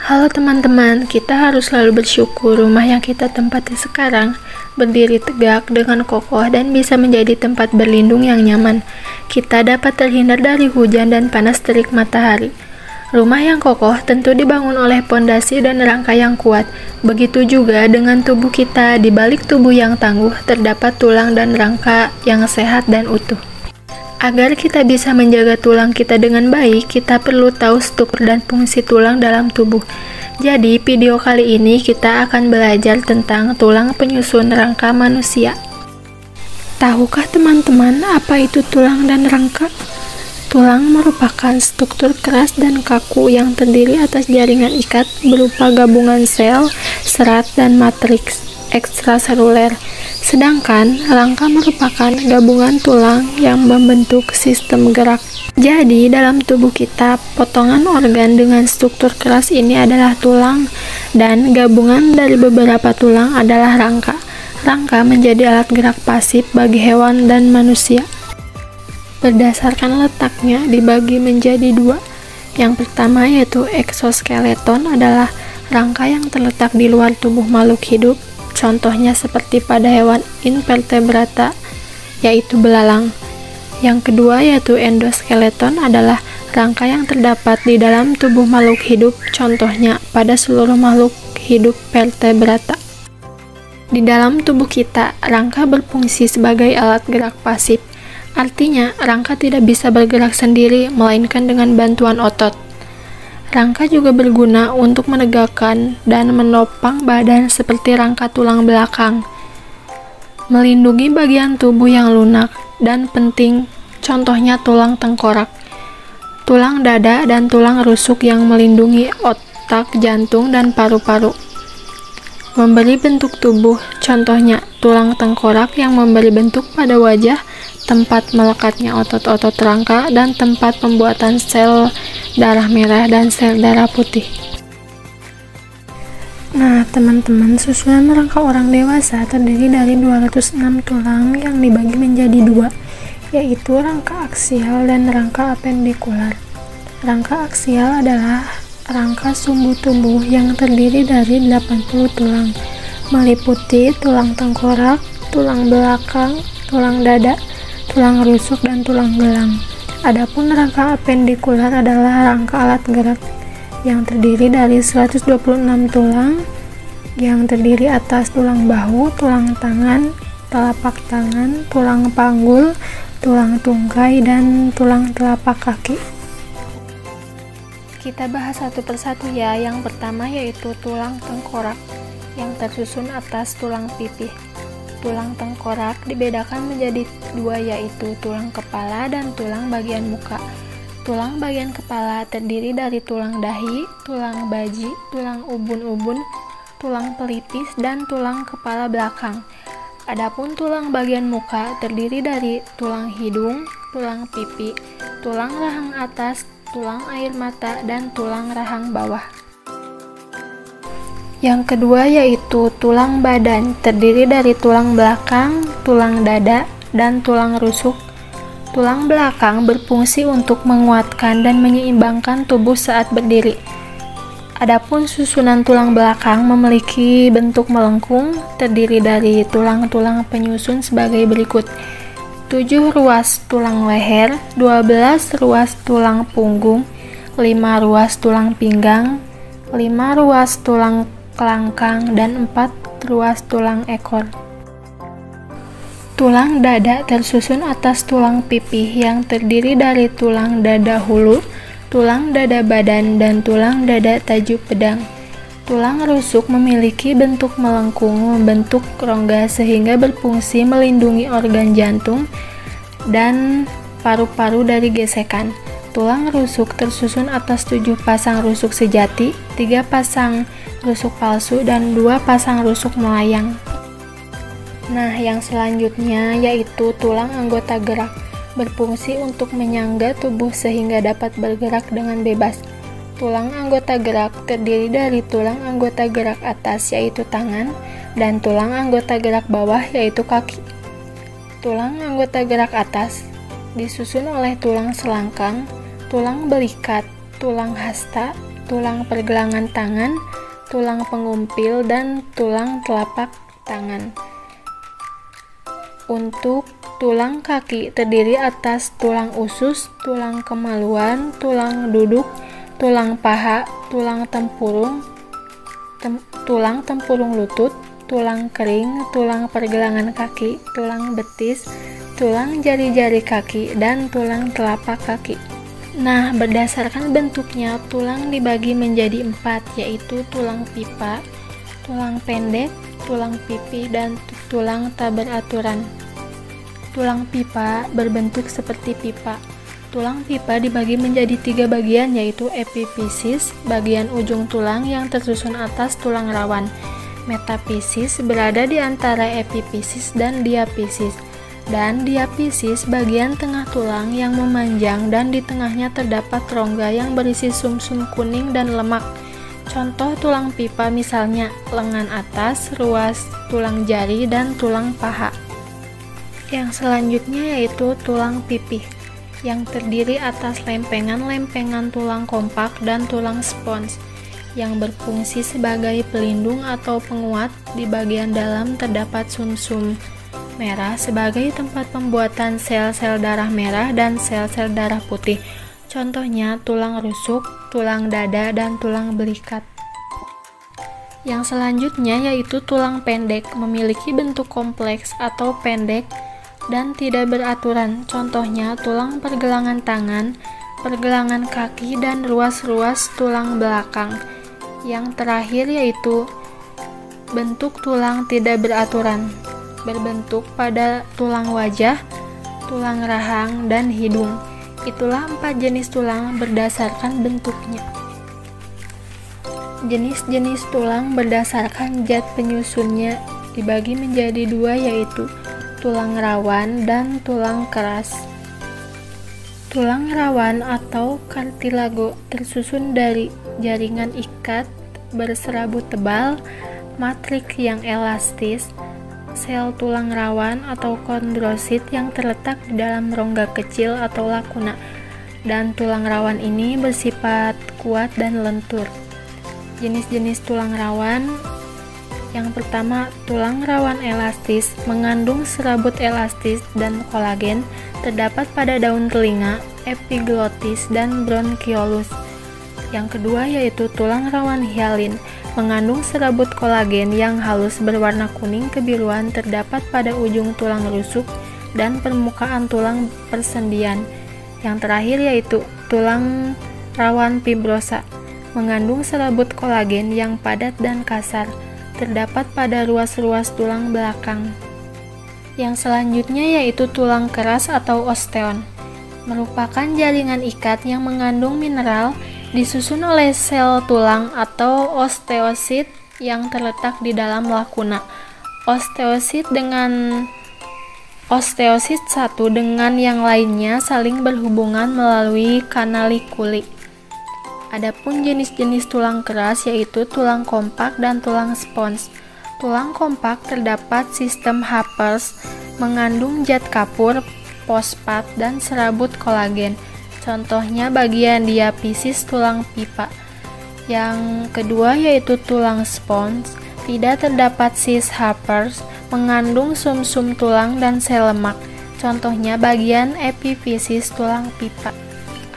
Halo teman-teman, kita harus selalu bersyukur rumah yang kita tempati sekarang berdiri tegak dengan kokoh dan bisa menjadi tempat berlindung yang nyaman. Kita dapat terhindar dari hujan dan panas terik matahari. Rumah yang kokoh tentu dibangun oleh pondasi dan rangka yang kuat. Begitu juga dengan tubuh kita, di balik tubuh yang tangguh terdapat tulang dan rangka yang sehat dan utuh. Agar kita bisa menjaga tulang kita dengan baik, kita perlu tahu struktur dan fungsi tulang dalam tubuh. Jadi, video kali ini kita akan belajar tentang tulang penyusun rangka manusia. Tahukah teman-teman apa itu tulang dan rangka? Tulang merupakan struktur keras dan kaku yang terdiri atas jaringan ikat berupa gabungan sel, serat, dan matriks ekstraseluler. Sedangkan rangka merupakan gabungan tulang yang membentuk sistem gerak. Jadi, dalam tubuh kita, potongan organ dengan struktur keras ini adalah tulang, dan gabungan dari beberapa tulang adalah rangka. Rangka menjadi alat gerak pasif bagi hewan dan manusia. Berdasarkan letaknya dibagi menjadi dua. Yang pertama yaitu eksoskeleton adalah rangka yang terletak di luar tubuh makhluk hidup. Contohnya seperti pada hewan invertebrata, yaitu belalang. Yang kedua yaitu endoskeleton adalah rangka yang terdapat di dalam tubuh makhluk hidup, contohnya pada seluruh makhluk hidup vertebrata. Di dalam tubuh kita, rangka berfungsi sebagai alat gerak pasif. Artinya, rangka tidak bisa bergerak sendiri, melainkan dengan bantuan otot. Rangka juga berguna untuk menegakkan dan menopang badan seperti rangka tulang belakang, melindungi bagian tubuh yang lunak dan penting, contohnya tulang tengkorak, tulang dada, dan tulang rusuk yang melindungi otak, jantung, dan paru-paru. Memberi bentuk tubuh, contohnya tulang tengkorak yang memberi bentuk pada wajah, tempat melekatnya otot-otot rangka, dan tempat pembuatan sel darah merah dan sel darah putih. Nah, teman-teman, susunan rangka orang dewasa terdiri dari 206 tulang yang dibagi menjadi dua, yaitu rangka aksial dan rangka apendikular. Rangka aksial adalah rangka sumbu tubuh yang terdiri dari 80 tulang, meliputi tulang tengkorak, tulang belakang, tulang dada, tulang rusuk, dan tulang gelang. Adapun rangka apendikular adalah rangka alat gerak yang terdiri dari 126 tulang yang terdiri atas tulang bahu, tulang tangan, telapak tangan, tulang panggul, tulang tungkai, dan tulang telapak kaki. Kita bahas satu persatu ya. Yang pertama yaitu tulang tengkorak yang tersusun atas tulang pipih. Tulang tengkorak dibedakan menjadi dua, yaitu tulang kepala dan tulang bagian muka. Tulang bagian kepala terdiri dari tulang dahi, tulang baji, tulang ubun-ubun, tulang pelipis, dan tulang kepala belakang. Adapun tulang bagian muka terdiri dari tulang hidung, tulang pipi, tulang rahang atas, tulang air mata, dan tulang rahang bawah. Yang kedua yaitu tulang badan, terdiri dari tulang belakang, tulang dada, dan tulang rusuk. Tulang belakang berfungsi untuk menguatkan dan menyeimbangkan tubuh saat berdiri. Adapun susunan tulang belakang memiliki bentuk melengkung, terdiri dari tulang-tulang penyusun sebagai berikut: 7 ruas tulang leher, 12 ruas tulang punggung, 5 ruas tulang pinggang, 5 ruas tulang kelangkang, dan 4 ruas tulang ekor. Tulang dada tersusun atas tulang pipih yang terdiri dari tulang dada hulu, tulang dada badan, dan tulang dada tajuk pedang. Tulang rusuk memiliki bentuk melengkung membentuk rongga sehingga berfungsi melindungi organ jantung dan paru-paru dari gesekan. Tulang rusuk tersusun atas 7 pasang rusuk sejati, 3 pasang rusuk palsu, dan 2 pasang rusuk melayang. Nah, yang selanjutnya yaitu tulang anggota gerak, berfungsi untuk menyangga tubuh sehingga dapat bergerak dengan bebas. Tulang anggota gerak terdiri dari tulang anggota gerak atas yaitu tangan, dan tulang anggota gerak bawah yaitu kaki. Tulang anggota gerak atas disusun oleh tulang selangkang, tulang belikat, tulang hasta, tulang pergelangan tangan, tulang pengumpil, dan tulang telapak tangan. Untuk tulang kaki terdiri atas tulang usus, tulang kemaluan, tulang duduk, tulang paha, tulang tempurung lutut, tulang kering, tulang pergelangan kaki, tulang betis, tulang jari-jari kaki, dan tulang telapak kaki. Nah, berdasarkan bentuknya, tulang dibagi menjadi 4, yaitu tulang pipa, tulang pendek, tulang pipi, dan tulang tak beraturan. Tulang pipa berbentuk seperti pipa. Tulang pipa dibagi menjadi 3 bagian, yaitu epifisis, bagian ujung tulang yang tersusun atas tulang rawan. Metafisis berada di antara epifisis dan diafisis. Dan diafisis bagian tengah tulang yang memanjang dan di tengahnya terdapat rongga yang berisi sumsum kuning dan lemak. Contoh tulang pipa misalnya lengan atas, ruas tulang jari, dan tulang paha. Yang selanjutnya yaitu tulang pipih, yang terdiri atas lempengan-lempengan tulang kompak dan tulang spons, yang berfungsi sebagai pelindung atau penguat. Di bagian dalam terdapat sumsum merah sebagai tempat pembuatan sel-sel darah merah dan sel-sel darah putih. Contohnya tulang rusuk, tulang dada, dan tulang belikat. Yang selanjutnya yaitu tulang pendek, memiliki bentuk kompleks atau pendek dan tidak beraturan. Contohnya tulang pergelangan tangan, pergelangan kaki, dan ruas-ruas tulang belakang. Yang terakhir yaitu bentuk tulang tidak beraturan, berbentuk pada tulang wajah, tulang rahang, dan hidung. Itulah 4 jenis tulang berdasarkan bentuknya. Jenis-jenis tulang berdasarkan zat penyusunnya dibagi menjadi 2, yaitu tulang rawan dan tulang keras. Tulang rawan atau kartilago tersusun dari jaringan ikat berserabut tebal, matriks yang elastis, sel tulang rawan atau kondrosit yang terletak di dalam rongga kecil atau lakuna, dan tulang rawan ini bersifat kuat dan lentur. Jenis-jenis tulang rawan: yang pertama, tulang rawan elastis, mengandung serabut elastis dan kolagen, terdapat pada daun telinga, epiglotis, dan bronkiolus. Yang kedua yaitu tulang rawan hialin, mengandung serabut kolagen yang halus berwarna kuning kebiruan, terdapat pada ujung tulang rusuk dan permukaan tulang persendian. Yang terakhir yaitu tulang rawan fibrosa, mengandung serabut kolagen yang padat dan kasar, terdapat pada ruas-ruas tulang belakang. Yang selanjutnya yaitu tulang keras atau osteon, merupakan jaringan ikat yang mengandung mineral, disusun oleh sel tulang atau osteosit yang terletak di dalam lakuna. Osteosit satu dengan yang lainnya saling berhubungan melalui kanalikuli. Adapun jenis-jenis tulang keras yaitu tulang kompak dan tulang spons. Tulang kompak terdapat sistem Happers, mengandung zat kapur, fosfat, dan serabut kolagen. Contohnya bagian diafisis tulang pipa. Yang kedua yaitu tulang spons, tidak terdapat cis Happers, mengandung sumsum tulang dan sel lemak. Contohnya bagian epifisis tulang pipa.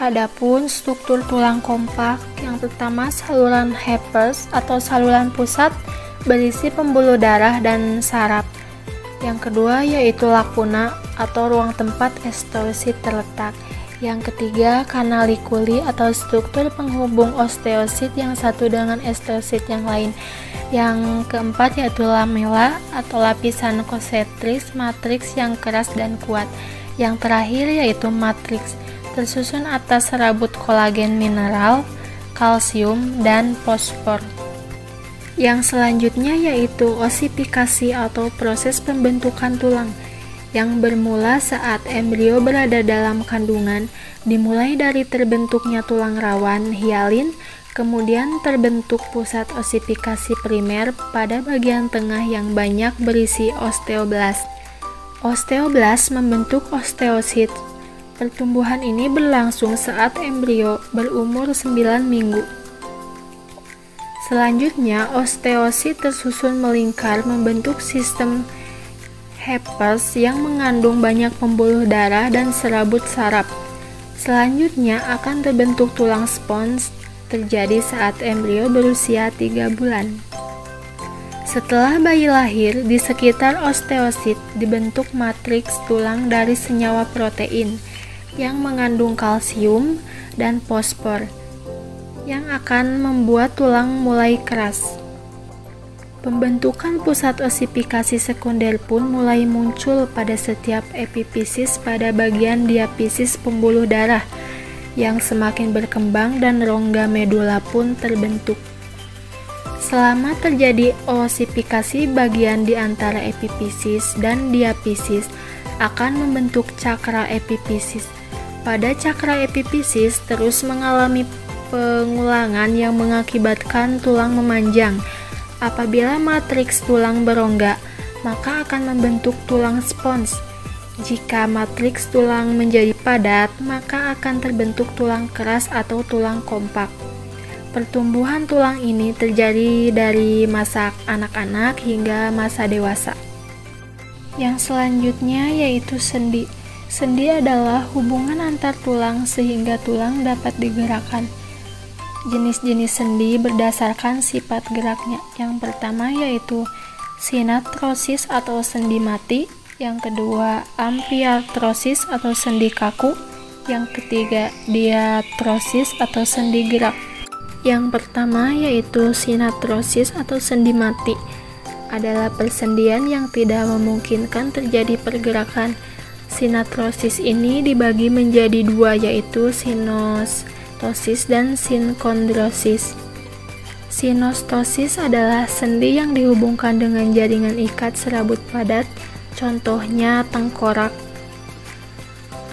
Adapun struktur tulang kompak, yang pertama saluran Happers atau saluran pusat berisi pembuluh darah dan saraf. Yang kedua yaitu lakuna atau ruang tempat osteosit terletak. Yang ketiga kanalikuli atau struktur penghubung osteosit yang satu dengan osteosit yang lain. Yang keempat yaitu lamela atau lapisan konsetris matriks yang keras dan kuat. Yang terakhir yaitu matriks, tersusun atas serabut kolagen mineral, kalsium, dan fosfor. Yang selanjutnya yaitu osifikasi atau proses pembentukan tulang, yang bermula saat embrio berada dalam kandungan, dimulai dari terbentuknya tulang rawan hialin, kemudian terbentuk pusat osifikasi primer pada bagian tengah yang banyak berisi osteoblast. Osteoblast membentuk osteosit. Pertumbuhan ini berlangsung saat embrio berumur 9 minggu. Selanjutnya, osteosit tersusun melingkar membentuk sistem Hebers yang mengandung banyak pembuluh darah dan serabut saraf. Selanjutnya akan terbentuk tulang spons terjadi saat embrio berusia 3 bulan. Setelah bayi lahir, di sekitar osteosit dibentuk matriks tulang dari senyawa protein yang mengandung kalsium dan fosfor yang akan membuat tulang mulai keras. Pembentukan pusat osifikasi sekunder pun mulai muncul pada setiap epifisis pada bagian diafisis pembuluh darah yang semakin berkembang dan rongga medula pun terbentuk. Selama terjadi osifikasi, bagian di antara epifisis dan diafisis akan membentuk cakra epifisis. Pada cakra epifisis terus mengalami pengulangan yang mengakibatkan tulang memanjang. Apabila matriks tulang berongga, maka akan membentuk tulang spons. Jika matriks tulang menjadi padat, maka akan terbentuk tulang keras atau tulang kompak. Pertumbuhan tulang ini terjadi dari masa anak-anak hingga masa dewasa. Yang selanjutnya yaitu sendi. Sendi adalah hubungan antar tulang sehingga tulang dapat digerakkan. Jenis-jenis sendi berdasarkan sifat geraknya. Yang pertama yaitu sinatrosis atau sendi mati, yang kedua amfiartrosis atau sendi kaku, yang ketiga diatrosis atau sendi gerak. Yang pertama yaitu sinatrosis atau sendi mati adalah persendian yang tidak memungkinkan terjadi pergerakan. Sinatrosis ini dibagi menjadi dua yaitu sinostosis dan sinkondrosis. Sinostosis adalah sendi yang dihubungkan dengan jaringan ikat serabut padat, contohnya tengkorak.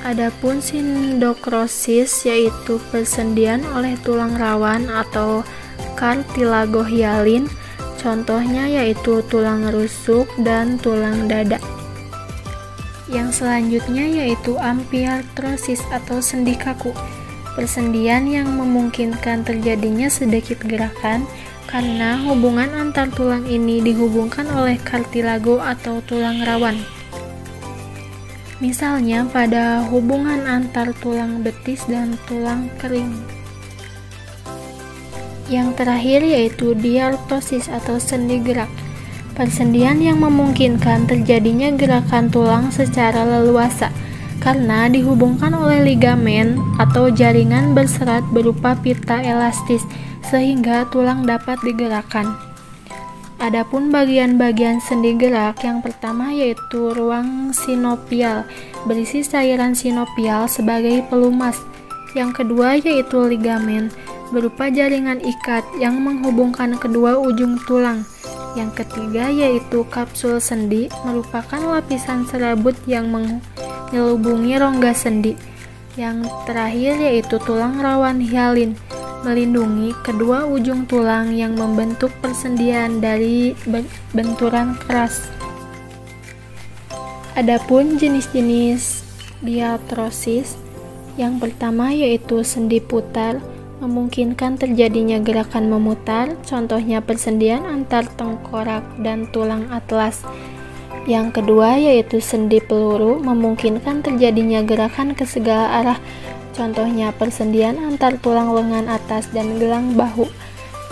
Adapun sindokrosis yaitu persendian oleh tulang rawan atau kartilago hialin, contohnya yaitu tulang rusuk dan tulang dada. Yang selanjutnya yaitu amfiartrosis atau sendi kaku, persendian yang memungkinkan terjadinya sedikit gerakan karena hubungan antar tulang ini dihubungkan oleh kartilago atau tulang rawan. Misalnya pada hubungan antar tulang betis dan tulang kering. Yang terakhir yaitu diartosis atau sendi gerak, persendian yang memungkinkan terjadinya gerakan tulang secara leluasa karena dihubungkan oleh ligamen atau jaringan berserat berupa pita elastis sehingga tulang dapat digerakkan. Adapun bagian-bagian sendi gerak, yang pertama yaitu ruang sinovial, berisi cairan sinovial sebagai pelumas. Yang kedua yaitu ligamen, berupa jaringan ikat yang menghubungkan kedua ujung tulang. Yang ketiga yaitu kapsul sendi, merupakan lapisan serabut yang menyelubungi rongga sendi. Yang terakhir yaitu tulang rawan hialin, melindungi kedua ujung tulang yang membentuk persendian dari benturan keras. Adapun jenis-jenis diartrosis, yang pertama yaitu sendi putar, memungkinkan terjadinya gerakan memutar, contohnya persendian antar tengkorak dan tulang atlas. Yang kedua yaitu sendi peluru, memungkinkan terjadinya gerakan ke segala arah, contohnya persendian antar tulang lengan atas dan gelang bahu.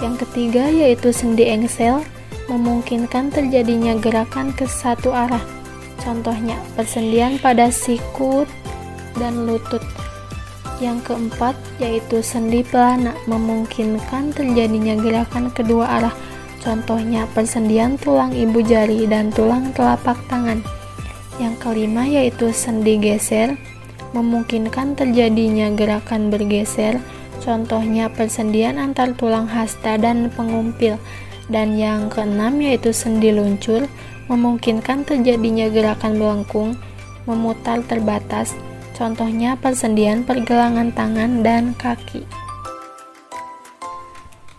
Yang ketiga yaitu sendi engsel, memungkinkan terjadinya gerakan ke satu arah, contohnya persendian pada sikut dan lutut. Yang keempat yaitu sendi pelana, memungkinkan terjadinya gerakan kedua arah, contohnya persendian tulang ibu jari dan tulang telapak tangan. Yang kelima yaitu sendi geser, memungkinkan terjadinya gerakan bergeser, contohnya persendian antar tulang hasta dan pengumpil. Dan yang keenam yaitu sendi luncur, memungkinkan terjadinya gerakan melengkung, memutar terbatas, contohnya persendian pergelangan tangan dan kaki.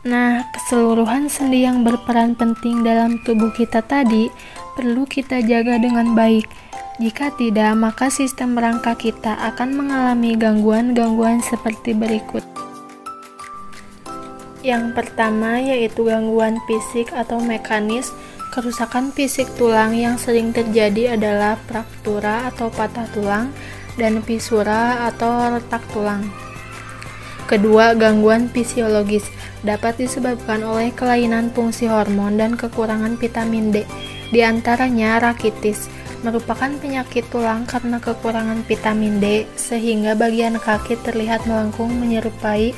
Nah, keseluruhan sendi yang berperan penting dalam tubuh kita tadi perlu kita jaga dengan baik. Jika tidak, maka sistem rangka kita akan mengalami gangguan-gangguan seperti berikut. Yang pertama yaitu gangguan fisik atau mekanis. Kerusakan fisik tulang yang sering terjadi adalah fraktura atau patah tulang dan fisura atau retak tulang. Kedua, gangguan fisiologis dapat disebabkan oleh kelainan fungsi hormon dan kekurangan vitamin D. Di antaranya rakitis, merupakan penyakit tulang karena kekurangan vitamin D sehingga bagian kaki terlihat melengkung menyerupai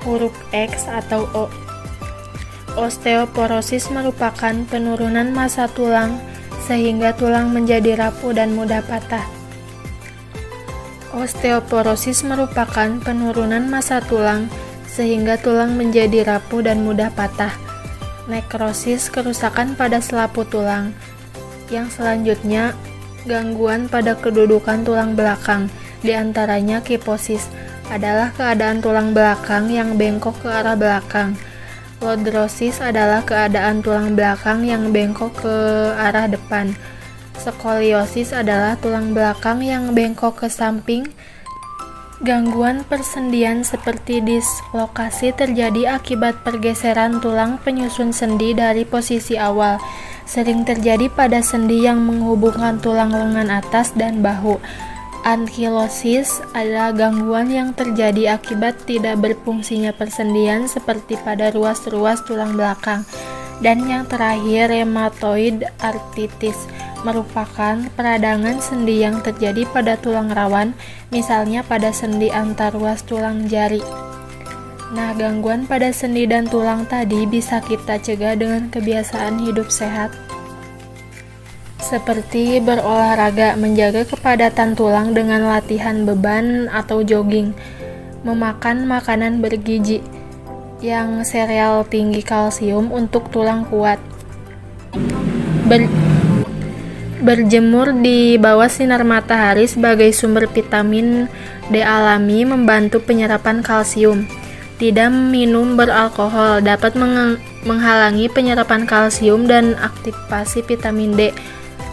huruf X atau O. Osteoporosis merupakan penurunan massa tulang sehingga tulang menjadi rapuh dan mudah patah. Osteoporosis merupakan penurunan massa tulang sehingga tulang menjadi rapuh dan mudah patah. Nekrosis, kerusakan pada selaput tulang. Yang selanjutnya, gangguan pada kedudukan tulang belakang, di antaranya kifosis, adalah keadaan tulang belakang yang bengkok ke arah belakang. Lordrosis adalah keadaan tulang belakang yang bengkok ke arah depan. Skoliosis adalah tulang belakang yang bengkok ke samping. Gangguan persendian seperti dislokasi terjadi akibat pergeseran tulang penyusun sendi dari posisi awal. Sering terjadi pada sendi yang menghubungkan tulang lengan atas dan bahu. Ankylosis adalah gangguan yang terjadi akibat tidak berfungsinya persendian seperti pada ruas-ruas tulang belakang. Dan yang terakhir, rheumatoid arthritis merupakan peradangan sendi yang terjadi pada tulang rawan, misalnya pada sendi antar ruas tulang jari. Nah, gangguan pada sendi dan tulang tadi bisa kita cegah dengan kebiasaan hidup sehat, seperti berolahraga, menjaga kepadatan tulang dengan latihan beban atau jogging, memakan makanan bergizi yang sereal tinggi kalsium untuk tulang kuat, berjemur di bawah sinar matahari sebagai sumber vitamin D alami membantu penyerapan kalsium. Tidak minum beralkohol dapat menghalangi penyerapan kalsium dan aktivasi vitamin D.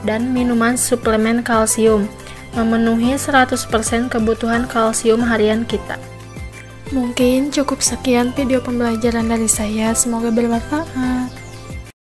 Dan minuman suplemen kalsium memenuhi 100% kebutuhan kalsium harian kita. Mungkin cukup sekian video pembelajaran dari saya, semoga bermanfaat.